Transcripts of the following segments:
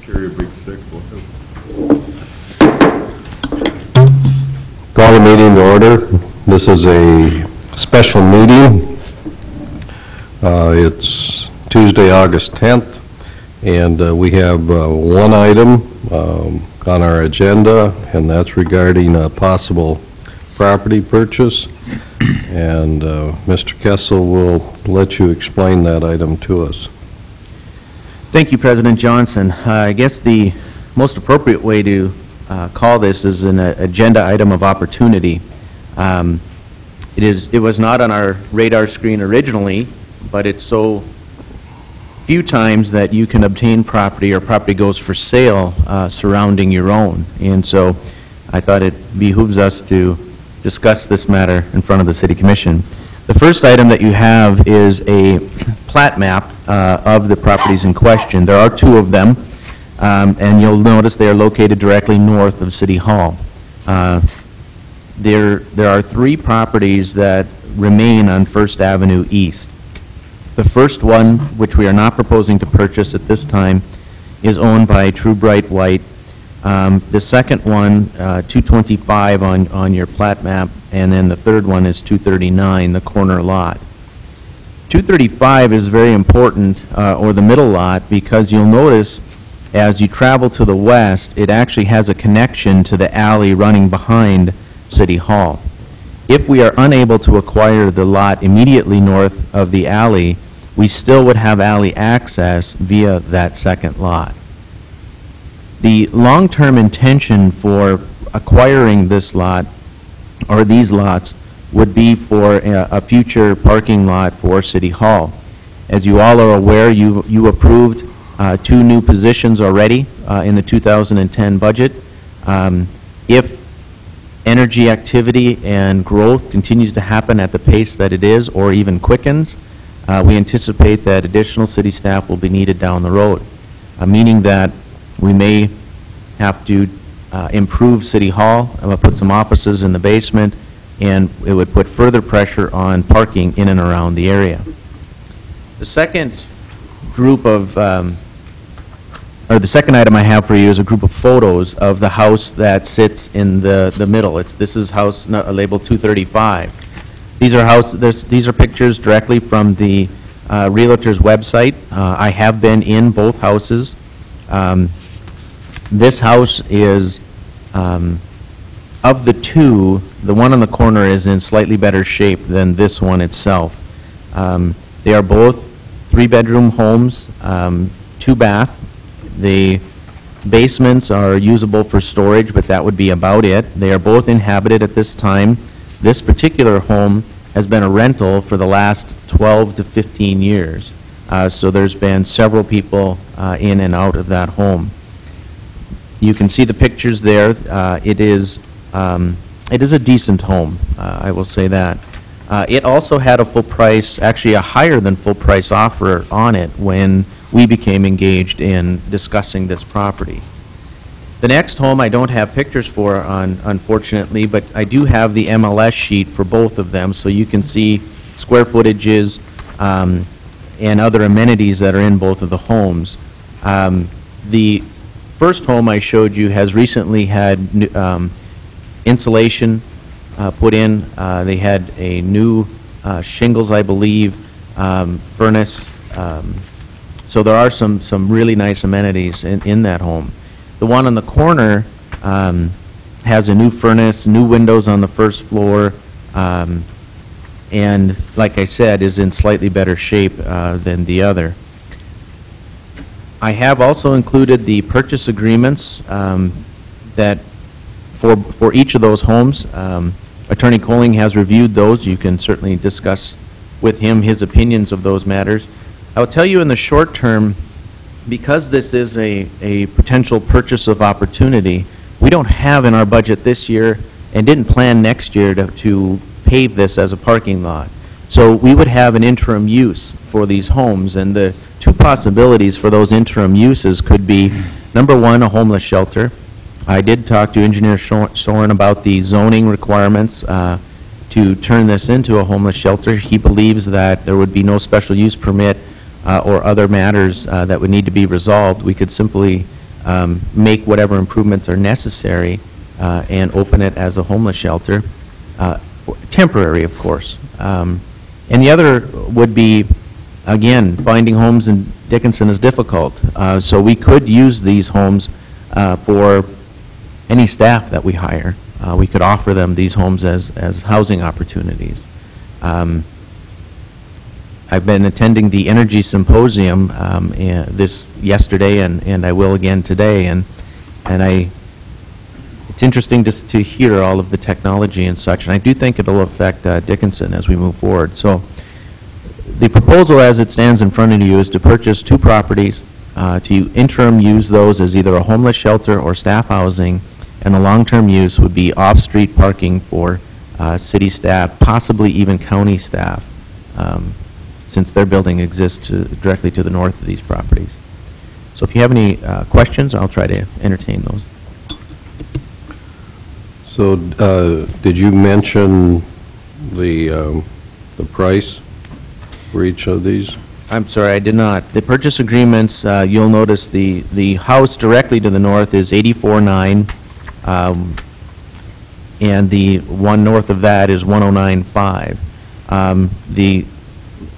Carry a big stick. Call the meeting to order. This is a special meeting. It's Tuesday, August 10th, and we have one item on our agenda, and that's regarding a possible property purchase. And Mr. Kessel will let you explain that item to us. Thank you, President Johnson. I guess the most appropriate way to call this is an agenda item of opportunity. It was not on our radar screen originally, but it's so few times that you can obtain property or property goes for sale surrounding your own. And so I thought it behooves us to discuss this matter in front of the City Commission. The first item that you have is a plat map of the properties in question. There are two of them, and you'll notice they are located directly north of City Hall. There are three properties that remain on First Avenue East. The first one, which we are not proposing to purchase at this time, is owned by True Bright White. The second one, 225 on your plat map, and then the third one is 239, the corner lot. 235 is very important, or the middle lot, because you'll notice as you travel to the west, it actually has a connection to the alley running behind City Hall. If we are unable to acquire the lot immediately north of the alley, we still would have alley access via that second lot. The long-term intention for acquiring this lot, or these lots, would be for a future parking lot for City Hall. As you all are aware, you approved two new positions already in the 2010 budget. If energy activity and growth continues to happen at the pace that it is, or even quickens, we anticipate that additional city staff will be needed down the road, meaning that we may have to improve City Hall, put some offices in the basement, and it would put further pressure on parking in and around the area. The second group of, or the second item I have for you is a group of photos of the house that sits in the middle. This is house labeled 235. These are pictures directly from the Realtor's website. I have been in both houses. This house is, of the two, the one on the corner is in slightly better shape than this one itself. They are both three-bedroom homes, two bath. The basements are usable for storage, but that would be about it. They are both inhabited at this time. This particular home has been a rental for the last 12 to 15 years. So there's been several people in and out of that home. You can see the pictures there. It is a decent home, I will say that. It also had a full price, actually a higher than full price offer on it when we became engaged in discussing this property. The next home I don't have pictures for, unfortunately, but I do have the MLS sheet for both of them, so you can see square footages and other amenities that are in both of the homes. The first home I showed you has recently had insulation put in. They had a new shingles, I believe, furnace. So there are some really nice amenities in that home. The one on the corner has a new furnace, new windows on the first floor, and like I said, is in slightly better shape than the other. I have also included the purchase agreements that for each of those homes. Attorney Colling has reviewed those. You can certainly discuss with him his opinions of those matters. I will tell you in the short term, because this is a potential purchase of opportunity, we don't have in our budget this year and didn't plan next year to pave this as a parking lot. So we would have an interim use for these homes, and the two possibilities for those interim uses could be, number one, a homeless shelter. I did talk to Engineer Soren about the zoning requirements to turn this into a homeless shelter. He believes that there would be no special use permit or other matters that would need to be resolved, we could simply make whatever improvements are necessary and open it as a homeless shelter, temporary, of course. And the other would be, again, finding homes in Dickinson is difficult. So we could use these homes for any staff that we hire. We could offer them these homes as housing opportunities. I've been attending the Energy Symposium yesterday, and I will again today, and it's interesting to hear all of the technology and such, and I do think it'll affect Dickinson as we move forward. So the proposal as it stands in front of you is to purchase 2 properties, to interim use those as either a homeless shelter or staff housing, and the long-term use would be off-street parking for city staff, possibly even county staff, since their building exists directly to the north of these properties. So if you have any questions, I'll try to entertain those. So, did you mention the price for each of these? I'm sorry, I did not. The purchase agreements, you'll notice the house directly to the north is 84.9, and the one north of that is 109.5.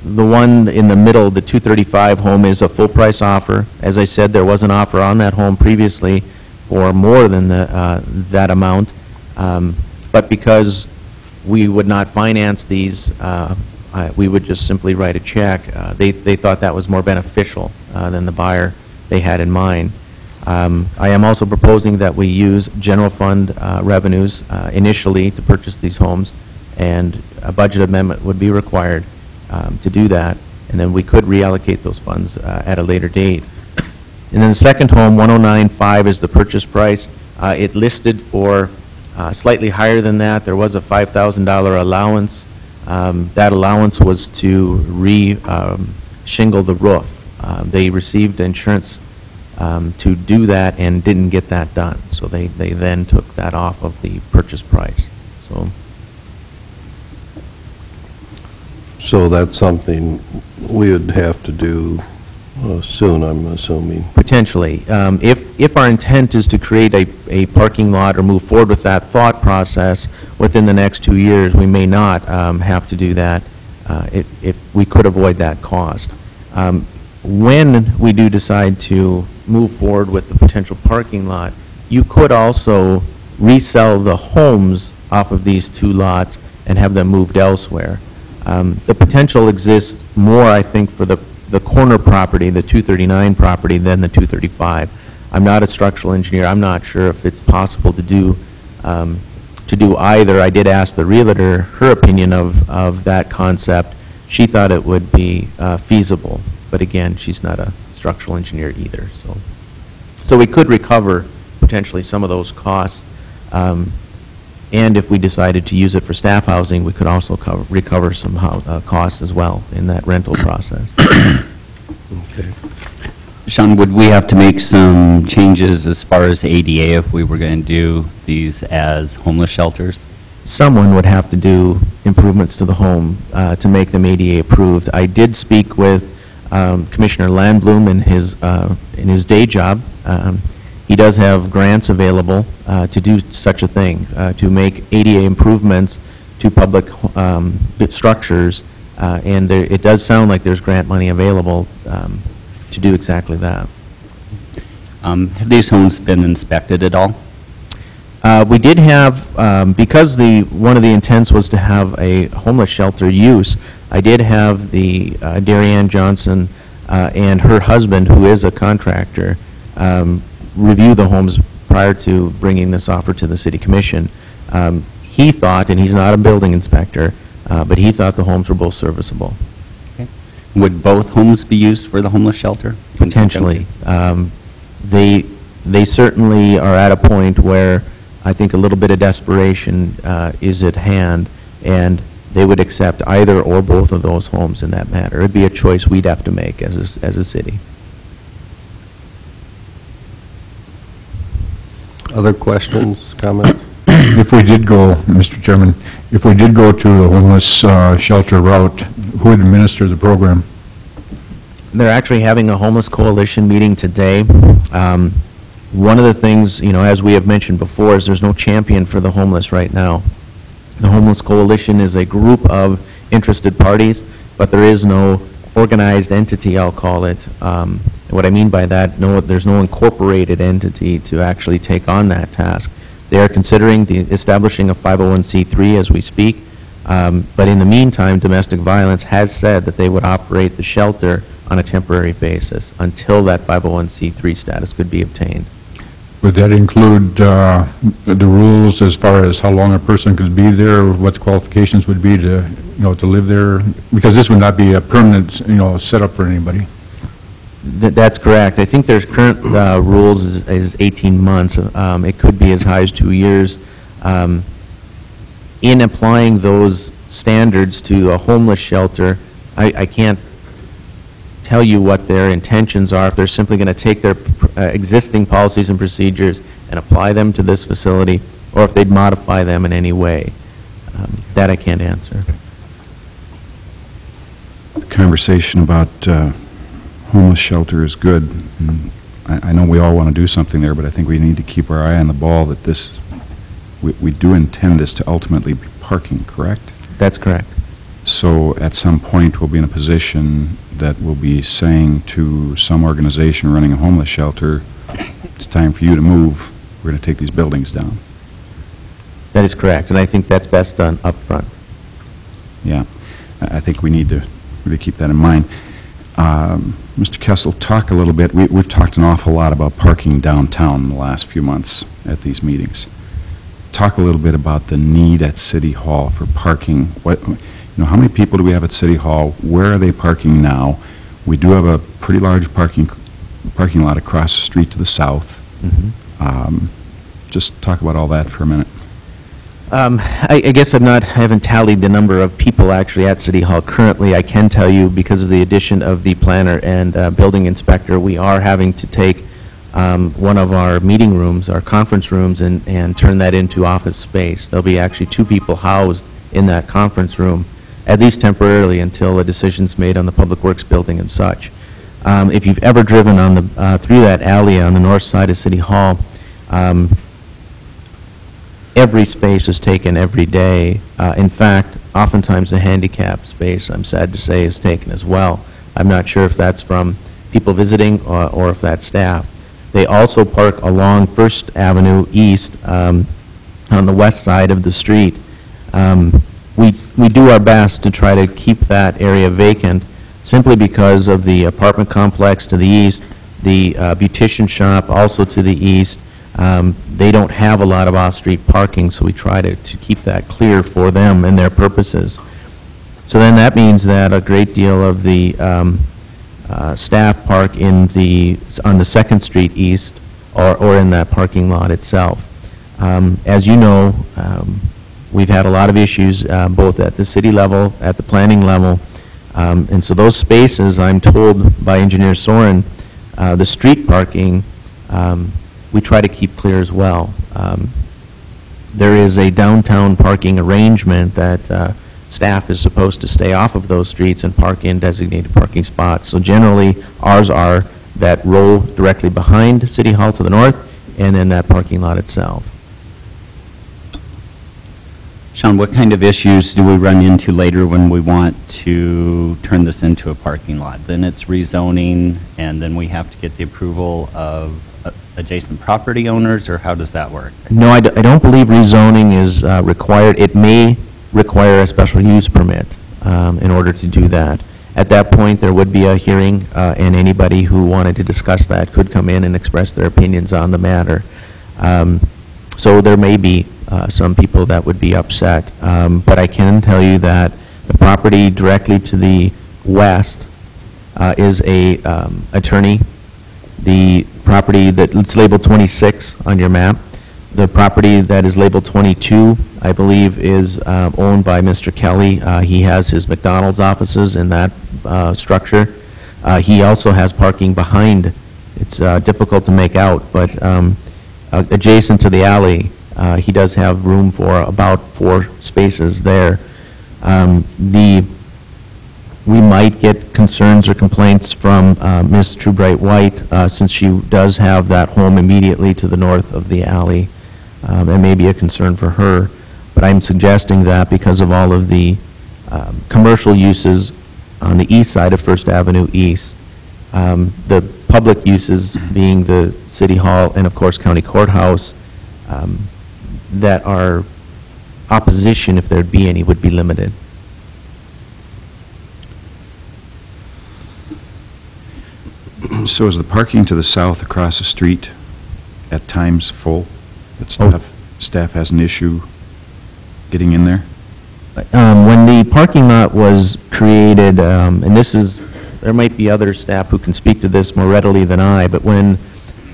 The one in the middle, the 235 home, is a full price offer. As I said, there was an offer on that home previously for more than that amount, but because we would not finance these, we would just simply write a check. They thought that was more beneficial than the buyer they had in mind. I am also proposing that we use general fund revenues initially to purchase these homes, and a budget amendment would be required to do that, and then we could reallocate those funds at a later date. And then the second home, 109.5, is the purchase price. It listed for slightly higher than that. There was a $5,000 allowance. That allowance was to re-shingle the roof. They received insurance to do that and didn't get that done. So they then took that off of the purchase price. So that's something we would have to do soon, I'm assuming. Potentially. If our intent is to create a parking lot or move forward with that thought process within the next 2 years, we may not have to do that if we could avoid that cost. When we do decide to move forward with the potential parking lot, you could also resell the homes off of these 2 lots and have them moved elsewhere. The potential exists more, I think, for the corner property, the 239 property, than the 235. I'm not a structural engineer. I'm not sure if it's possible to do either. I did ask the realtor her opinion of that concept. She thought it would be feasible, but again, she's not a structural engineer either. So we could recover potentially some of those costs. And if we decided to use it for staff housing, we could also recover some costs as well in that rental process. Okay. Sean, would we have to make some changes as far as ADA if we were going to do these as homeless shelters? Someone would have to do improvements to the home to make them ADA approved. I did speak with Commissioner Landblum in his day job. He does have grants available to do such a thing, to make ADA improvements to public structures, and it does sound like there's grant money available to do exactly that. Have these homes been inspected at all? We did have, because one of the intents was to have a homeless shelter use, I did have the Darrianne Johnson and her husband, who is a contractor, review the homes prior to bringing this offer to the City Commission. He thought, and he's not a building inspector, but he thought the homes were both serviceable. Okay. Would both homes be used for the homeless shelter? Potentially. They certainly are at a point where I think a little bit of desperation is at hand, and they would accept either or both of those homes in that matter. It'd be a choice we'd have to make as a city. Other questions, comments? If we did go, Mr. Chairman, if we did go to the homeless shelter route, who would administer the program? They're actually having a homeless coalition meeting today. One of the things, you know, as we have mentioned before, is there's no champion for the homeless right now. The Homeless Coalition is a group of interested parties, but there is no organized entity, I'll call it. And what I mean by that, there's no incorporated entity to actually take on that task. They are considering establishing a 501c3 as we speak, but in the meantime, Domestic Violence has said that they would operate the shelter on a temporary basis until that 501c3 status could be obtained. Would that include the rules as far as how long a person could be there, or what the qualifications would be to, you know, to live there? Because this would not be a permanent, you know, setup for anybody. That's correct. I think there's current rules is 18 months. It could be as high as 2 years. In applying those standards to a homeless shelter, I can't tell you what their intentions are, if they're simply going to take their existing policies and procedures and apply them to this facility, or if they'd modify them in any way. That I can't answer. The conversation about homeless shelter is good. And I know we all want to do something there, but I think we need to keep our eye on the ball that we do intend this to ultimately be parking, correct? That's correct. So at some point, we'll be in a position that we'll be saying to some organization running a homeless shelter, it's time for you to move. We're going to take these buildings down. That is correct, and I think that's best done up front. Yeah, I think we need to really keep that in mind. Mr. Kessel, talk a little bit. We've talked an awful lot about parking downtown in the last few months at these meetings. Talk a little bit about the need at City Hall for parking. What, you know, how many people do we have at City Hall? Where are they parking now? We do have a pretty large parking lot across the street to the south. Mm-hmm. Just talk about all that for a minute. I guess I haven't tallied the number of people actually at City Hall currently. I can tell you, because of the addition of the planner and building inspector, we are having to take one of our meeting rooms, our conference rooms, and turn that into office space. There'll be actually 2 people housed in that conference room, at least temporarily, until a decision's made on the Public Works building and such. If you've ever driven on through that alley on the north side of City Hall, every space is taken every day. In fact, oftentimes the handicap space, I'm sad to say, is taken as well. I'm not sure if that's from people visiting or if that's staff. They also park along First Avenue East on the west side of the street. We do our best to try to keep that area vacant, simply because of the apartment complex to the east, the beautician shop also to the east. They don't have a lot of off-street parking, so we try to keep that clear for them and their purposes. So then that means that a great deal of the staff park on the 2nd Street East or in that parking lot itself. As you know, we've had a lot of issues both at the city level, at the planning level, and so those spaces, I'm told by Engineer Soren, the street parking, we try to keep clear as well. There is a downtown parking arrangement that staff is supposed to stay off of those streets and park in designated parking spots. So generally, ours are that row directly behind City Hall to the north, and then that parking lot itself. Sean, what kind of issues do we run into later when we want to turn this into a parking lot? Then it's rezoning, and then we have to get the approval of adjacent property owners, or how does that work? No, I don't believe rezoning is required. It may require a special use permit in order to do that. At that point, there would be a hearing, and anybody who wanted to discuss that could come in and express their opinions on the matter. So there may be some people that would be upset, but I can tell you that the property directly to the west is a attorney. The property that's labeled 26 on your map, the property that is labeled 22, I believe, is owned by Mr. Kelly. He has his McDonald's offices in that structure. He also has parking behind. It's difficult to make out, but adjacent to the alley, he does have room for about 4 spaces there. One we might get concerns or complaints from Ms. Truebright White, since she does have that home immediately to the north of the alley. It may be a concern for her, but I'm suggesting that because of all of the commercial uses on the east side of First Avenue East, the public uses being the City Hall and, of course, County Courthouse, that our opposition, if there'd be any, would be limited. So is the parking to the south across the street at times full? That staff has an issue getting in there? When the parking lot was created, and this is, there might be other staff who can speak to this more readily than I, but when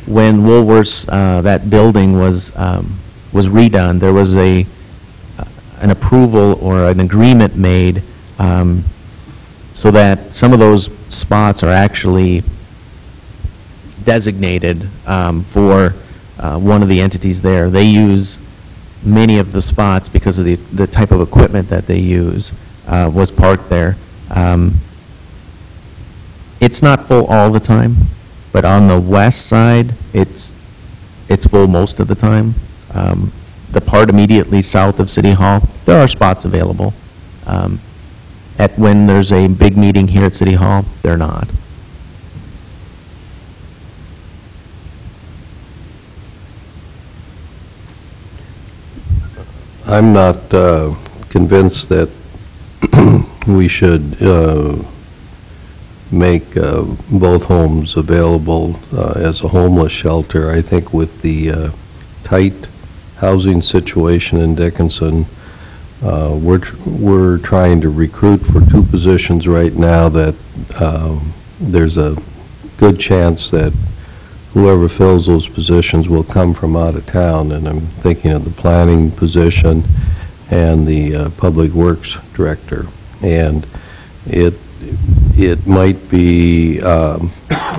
Woolworths, that building was redone, there was an approval or an agreement made so that some of those spots are actually designated for one of the entities there. They use many of the spots because of the type of equipment that they use was parked there. It's not full all the time, but on the west side, it's full most of the time. The part immediately south of City Hall, there are spots available. When there's a big meeting here at City Hall, they're not. I'm not convinced that we should make both homes available as a homeless shelter. I think with the tight housing situation in Dickinson, we're trying to recruit for 2 positions right now that there's a good chance that whoever fills those positions will come from out of town, and I'm thinking of the planning position and the public works director. And it might be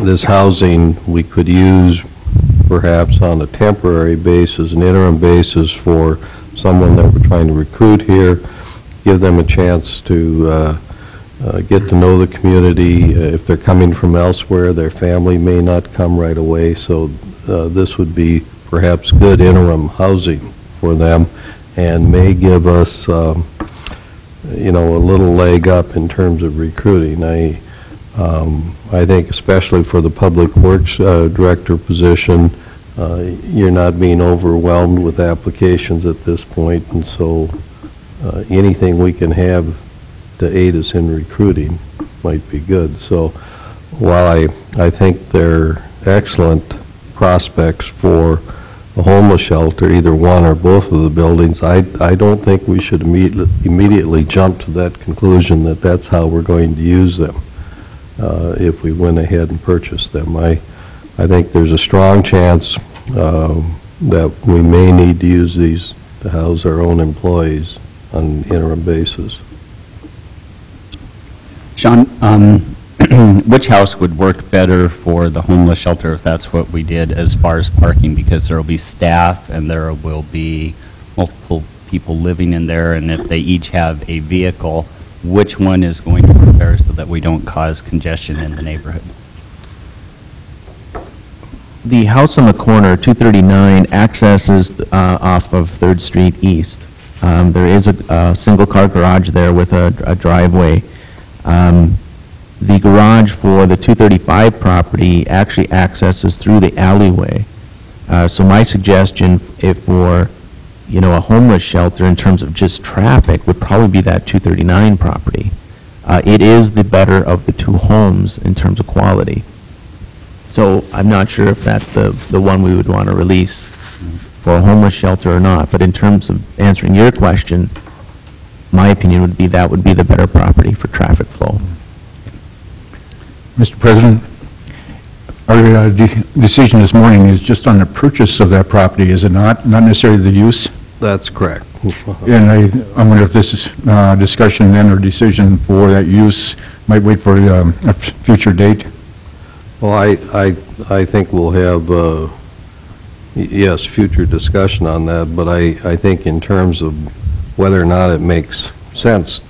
this housing we could use perhaps on a temporary basis, an interim basis for someone that we're trying to recruit here, give them a chance to get to know the community. If they're coming from elsewhere, their family may not come right away, so this would be perhaps good interim housing for them and may give us, you know, a little leg up in terms of recruiting. I think especially for the public works director position, you're not being overwhelmed with applications at this point, and so anything we can have to aid us in recruiting might be good. So while I think they're excellent prospects for a homeless shelter, either one or both of the buildings, I don't think we should immediately jump to that conclusion that that's how we're going to use them if we went ahead and purchased them. I think there's a strong chance that we may need to use these to house our own employees on an interim basis. Sean, which house would work better for the homeless shelter if that's what we did as far as parking? Because there will be staff and there will be multiple people living in there, and if they each have a vehicle, which one is going to work better so that we don't cause congestion in the neighborhood? The house on the corner, 239, accesses off of 3rd Street East. There is a single-car garage there with a driveway. The garage for the 235 property actually accesses through the alleyway. So my suggestion for, you know, a homeless shelter in terms of just traffic would probably be that 239 property. It is the better of the 2 homes in terms of quality. So I'm not sure if that's the one we would want to release for a homeless shelter or not, but in terms of answering your question, my opinion would be that would be the better property for traffic flow. Mr. President, our decision this morning is just on the purchase of that property, is it not? Not necessarily the use? That's correct. And I wonder if this is discussion then or decision for that use might wait for a future date? Well, I think we'll have, yes, future discussion on that, but I think in terms of whether or not it makes sense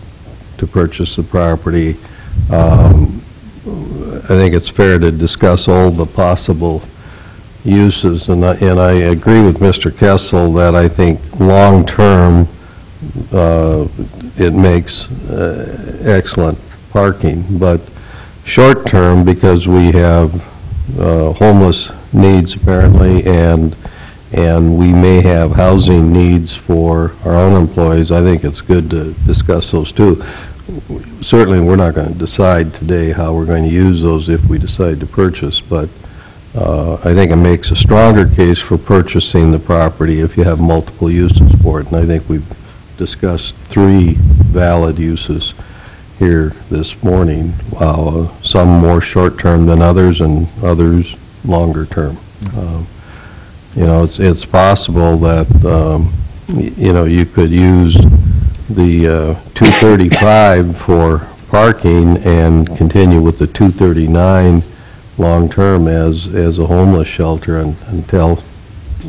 to purchase the property, I think it's fair to discuss all the possible uses, and I agree with Mr. Kessel that I think long-term it makes excellent parking, but short-term, because we have homeless needs apparently, and we may have housing needs for our own employees, I think it's good to discuss those too. Certainly, we're not going to decide today how we're going to use those if we decide to purchase, but I think it makes a stronger case for purchasing the property if you have multiple uses for it, and I think we've discussed 3 valid uses here this morning, some more short-term than others, and others longer-term. It's possible that, you could use the 235 for parking and continue with the 239 long-term as a homeless shelter until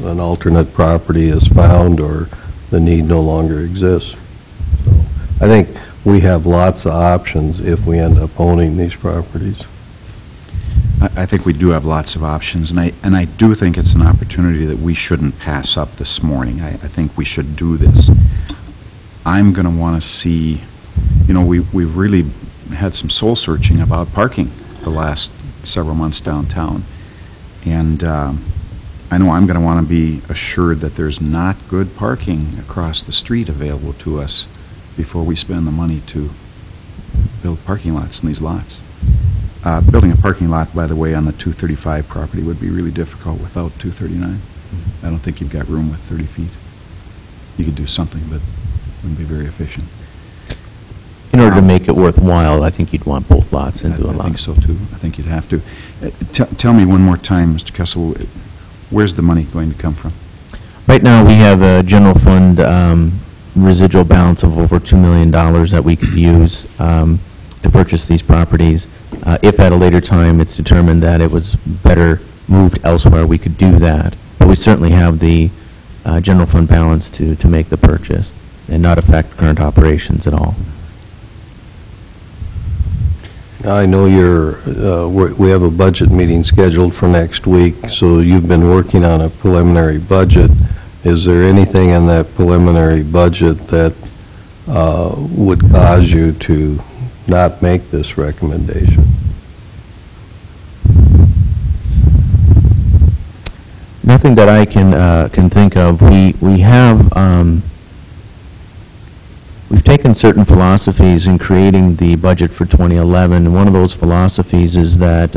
an alternate property is found or the need no longer exists. So I think we have lots of options if we end up owning these properties. I think we do have lots of options, and I do think it's an opportunity that we shouldn't pass up this morning. I think we should do this. I'm going to want to see, we've really had some soul searching about parking the last several months downtown, and I know I'm going to want to be assured that there's not good parking across the street available to us before we spend the money to build parking lots in these lots. Building a parking lot, by the way, on the 235 property would be really difficult without 239. I don't think you've got room with 30 feet. You could do something, but it wouldn't be very efficient. In order to make it worthwhile, I think you'd want both lots into a lot. I think so, too. I think you'd have to. Tell me one more time, Mr. Kessel, where's the money going to come from? Right now, we have a general fund residual balance of over $2 million that we could use to purchase these properties. If at a later time it's determined that it was better moved elsewhere, we could do that. But we certainly have the general fund balance to make the purchase and not affect current operations at all. I know we have a budget meeting scheduled for next week, so you've been working on a preliminary budget. Is there anything in that preliminary budget that would cause you to not make this recommendation? Nothing that I can think of. We have we've taken certain philosophies in creating the budget for 2011, and one of those philosophies is that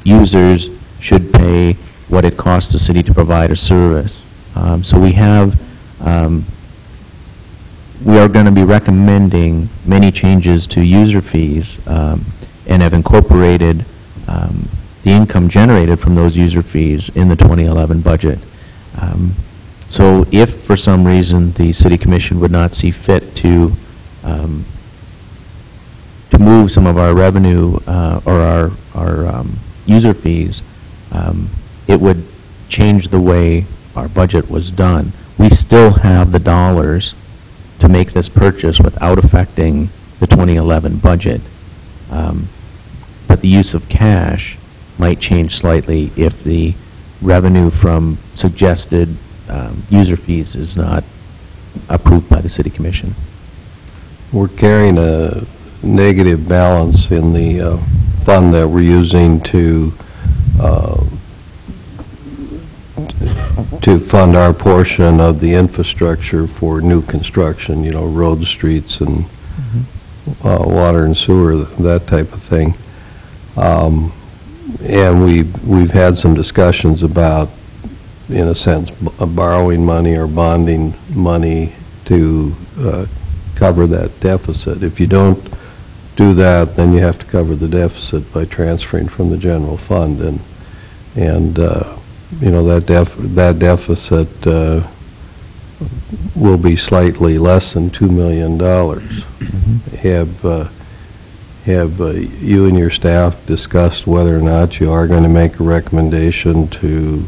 users should pay what it costs the city to provide a service. So we have we are going to be recommending many changes to user fees and have incorporated the income generated from those user fees in the 2011 budget. So if for some reason the City Commission would not see fit to move some of our revenue or our user fees, it would change the way our budget was done. We still have the dollars to make this purchase without affecting the 2011 budget. But the use of cash might change slightly if the revenue from suggested user fees is not approved by the City Commission. We're carrying a negative balance in the fund that we're using to fund our portion of the infrastructure for new construction, roads, streets, and water and sewer, that type of thing. And we've had some discussions about, in a sense, borrowing money or bonding money to cover that deficit. If you don't do that, then you have to cover the deficit by transferring from the general fund, and that deficit will be slightly less than $2 million. Have you and your staff discussed whether or not you are going to make a recommendation to,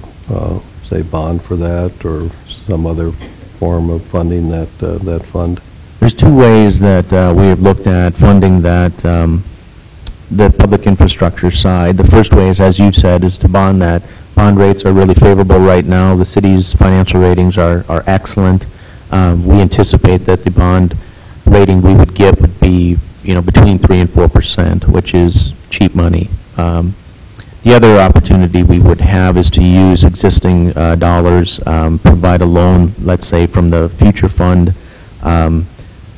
say, bond for that or some other form of funding that fund? There's two ways that we have looked at funding that the public infrastructure side. The first way is, as you've said, is to bond that. Bond rates are really favorable right now. The city's financial ratings are excellent. We anticipate that the bond rating we would get would be, between 3% and 4%, which is cheap money. The other opportunity we would have is to use existing dollars, provide a loan, let's say, from the future fund.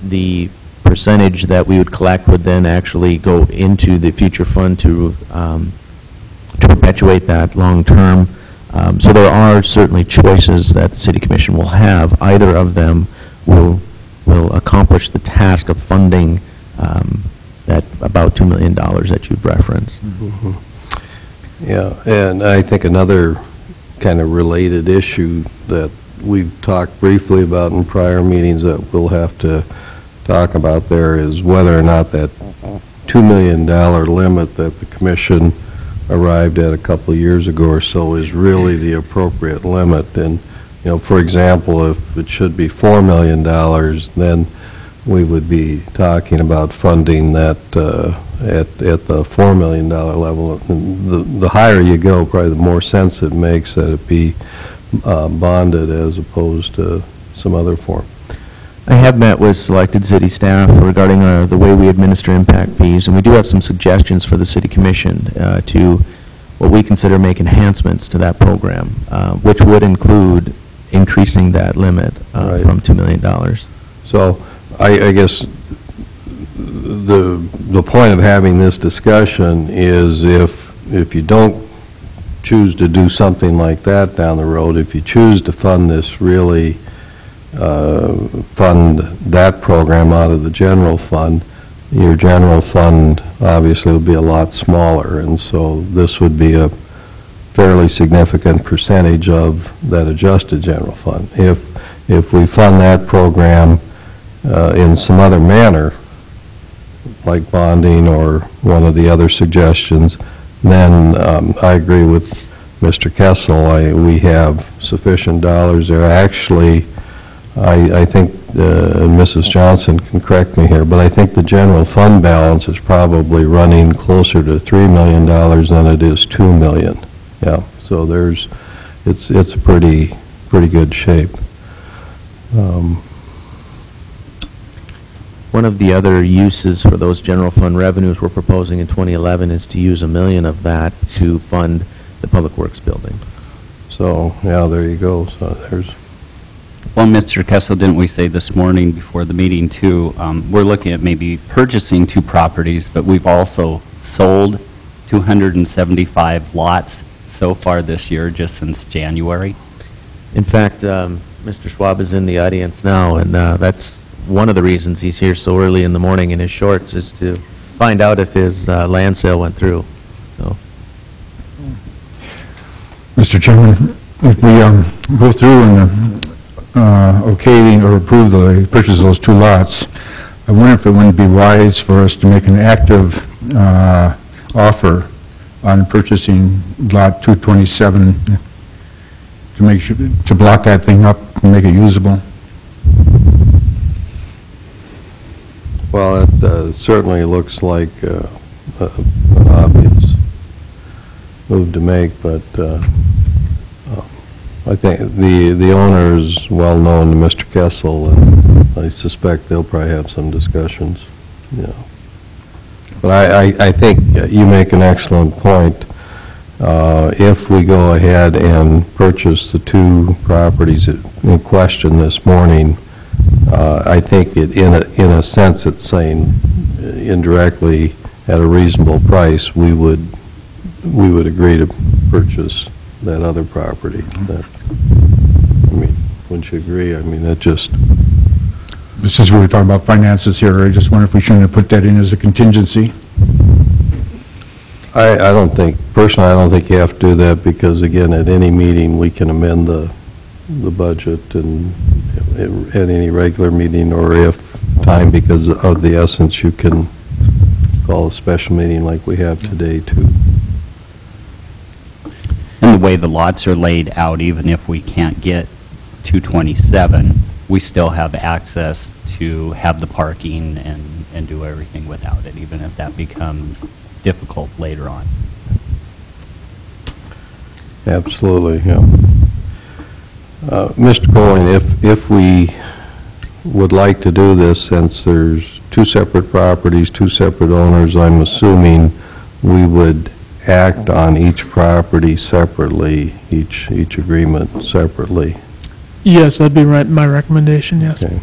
The percentage that we would collect would then actually go into the future fund to perpetuate that long term. So there are certainly choices that the City Commission will have. Either of them will accomplish the task of funding that about $2 million that you've referenced. Mm-hmm. Yeah, and I think another kind of related issue that we've talked briefly about in prior meetings that we'll have to talk about there is whether or not that $2 million limit that the commission arrived at a couple of years ago or so is really the appropriate limit. And, for example, if it should be $4 million, then we would be talking about funding that at the $4 million level. And the higher you go, probably the more sense it makes that it be bonded as opposed to some other form. I have met with selected city staff regarding the way we administer impact fees, and we do have some suggestions for the City Commission to what we consider make enhancements to that program, which would include increasing that limit Right. from $2 million. So I guess the point of having this discussion is if you don't choose to do something like that down the road, if you choose to fund this really fund that program out of the general fund, your general fund obviously will be a lot smaller, and so this would be a fairly significant percentage of that adjusted general fund. If we fund that program in some other manner, like bonding or one of the other suggestions, then I agree with Mr. Kessel. We have sufficient dollars there. Actually, I think, and Mrs. Johnson can correct me here, but I think the general fund balance is probably running closer to $3 million than it is $2 million. Yeah, so it's a pretty good shape. One of the other uses for those general fund revenues we're proposing in 2011 is to use $1 million of that to fund the Public Works building. So, yeah, there you go. So there's. Well, Mr. Kessel, didn't we say this morning before the meeting too, we're looking at maybe purchasing 2 properties, but we've also sold 275 lots so far this year, just since January. In fact, Mr. Schwab is in the audience now, and that's one of the reasons he's here so early in the morning in his shorts, is to find out if his land sale went through. So, Mr. Chairman, if we go through and okay or approve the purchase of those 2 lots, I wonder if it wouldn't be wise for us to make an active offer on purchasing lot 227 to make sure, to block that thing up and make it usable. Well, it certainly looks like an obvious move to make, but I think the owner is well known to Mr. Kessel, and I suspect they'll probably have some discussions. Yeah. But I think you make an excellent point. If we go ahead and purchase the 2 properties in question this morning, I think in a sense it's saying indirectly at a reasonable price we would agree to purchase that other property. I mean, wouldn't you agree? I mean, that just. Since we were talking about finances here, I just wonder if we shouldn't have put that in as a contingency. I don't think, personally, I don't think you have to do that because, again, at any meeting we can amend the budget, and at any regular meeting, or if time because of the essence, you can call a special meeting like we have today too. And the way the lots are laid out, even if we can't get 227, we still have access to have the parking and do everything without it, even if that becomes difficult later on. Absolutely, yeah. Mr. Cohen, if we would like to do this, since there's two separate properties, two separate owners, I'm assuming we would act on each property separately, each agreement separately. Yes, that'd be my recommendation, yes. Okay.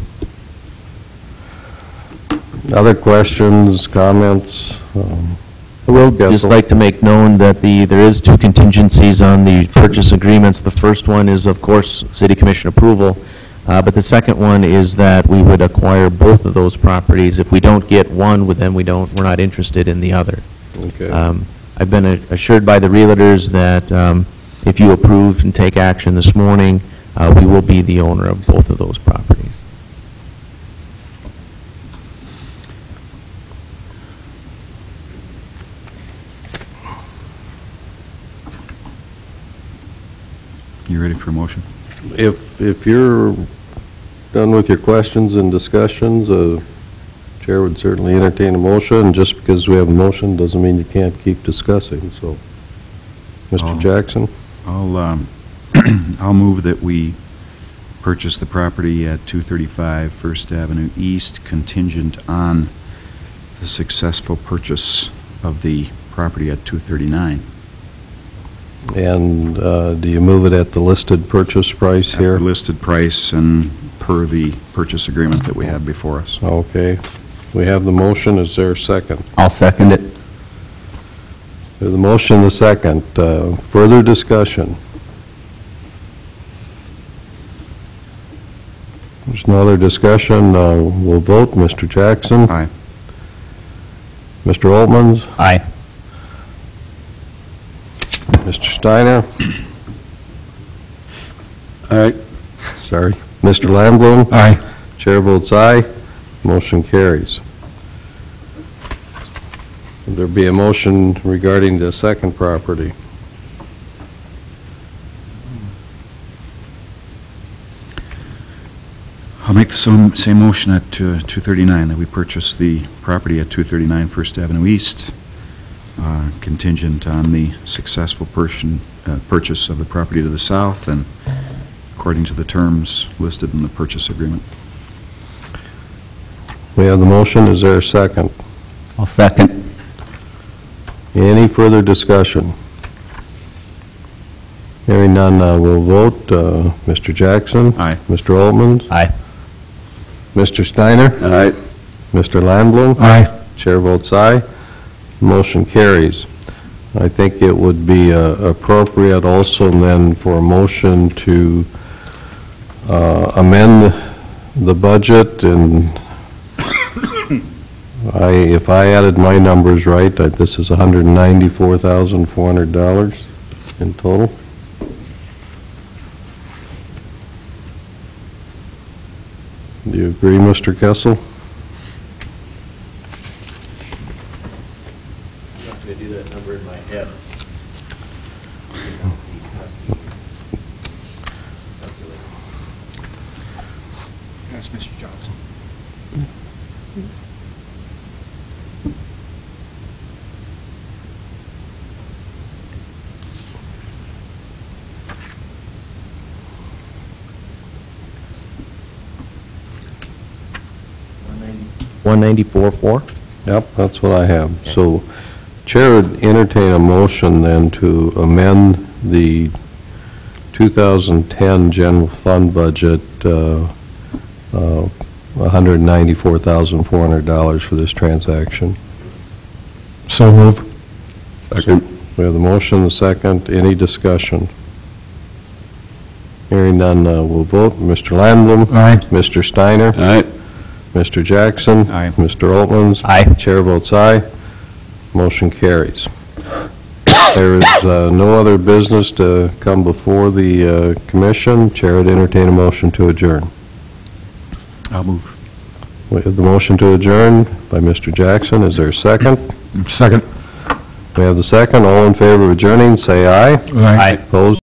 Other questions, comments? I will just like to make known that there is two contingencies on the purchase agreements. The first one is, of course, City Commission approval, but the second one is that we would acquire both of those properties. If we don't get one, then we're not interested in the other. Okay. I've been assured by the realtors that if you approve and take action this morning, we will be the owner of both of those properties. You ready for a motion? If you're done with your questions and discussions, Chair would certainly entertain a motion. Just because we have a motion doesn't mean you can't keep discussing, so. Mr. Jackson? I'll move that we purchase the property at 235 First Avenue East contingent on the successful purchase of the property at 239. And do you move it at the listed purchase price At here? the listed price and per the purchase agreement that we have before us. Okay. We have the motion. Is there a second? I'll second it. The motion, the second. Further discussion? There's no other discussion. We'll vote. Mr. Jackson? Aye. Mr. Oltmans? Aye. Mr. Steiner? Aye. Sorry. Mr. Lamblum? Aye. Chair votes aye. Motion carries. Will there be a motion regarding the second property? I'll make the same motion at 239, that we purchase the property at 239 First Avenue East, contingent on the successful purchase of the property to the south and according to the terms listed in the purchase agreement. We have the motion. Is there a second? I'll second. Any further discussion? Hearing none, we'll vote. Mr. Jackson? Aye. Mr. Oltmans? Aye. Mr. Steiner? Aye. Mr. Lamblum? Aye. Chair votes aye. Motion carries. I think it would be appropriate also then for a motion to amend the budget, and if I added my numbers right, this is $194,400 in total. Do you agree, Mr. Kessel? I'm not going to do that number in my head. Yes, Mr. Johnson. $194,400. Yep, that's what I have. So Chair would entertain a motion then to amend the 2010 general fund budget, $194,400 for this transaction. So move. Second. We have the motion, the second. Any discussion? Hearing none, we'll vote. Mr. Lamblum? Aye. Mr. Steiner? Aye. Mr. Jackson? Aye. Mr. Oltmans? Aye. Chair votes aye. Motion carries. There is no other business to come before the commission. Chair would entertain a motion to adjourn. I'll move. We have the motion to adjourn by Mr. Jackson. Is there a second? Second. We have the second. All in favor of adjourning, say aye. Aye. Opposed?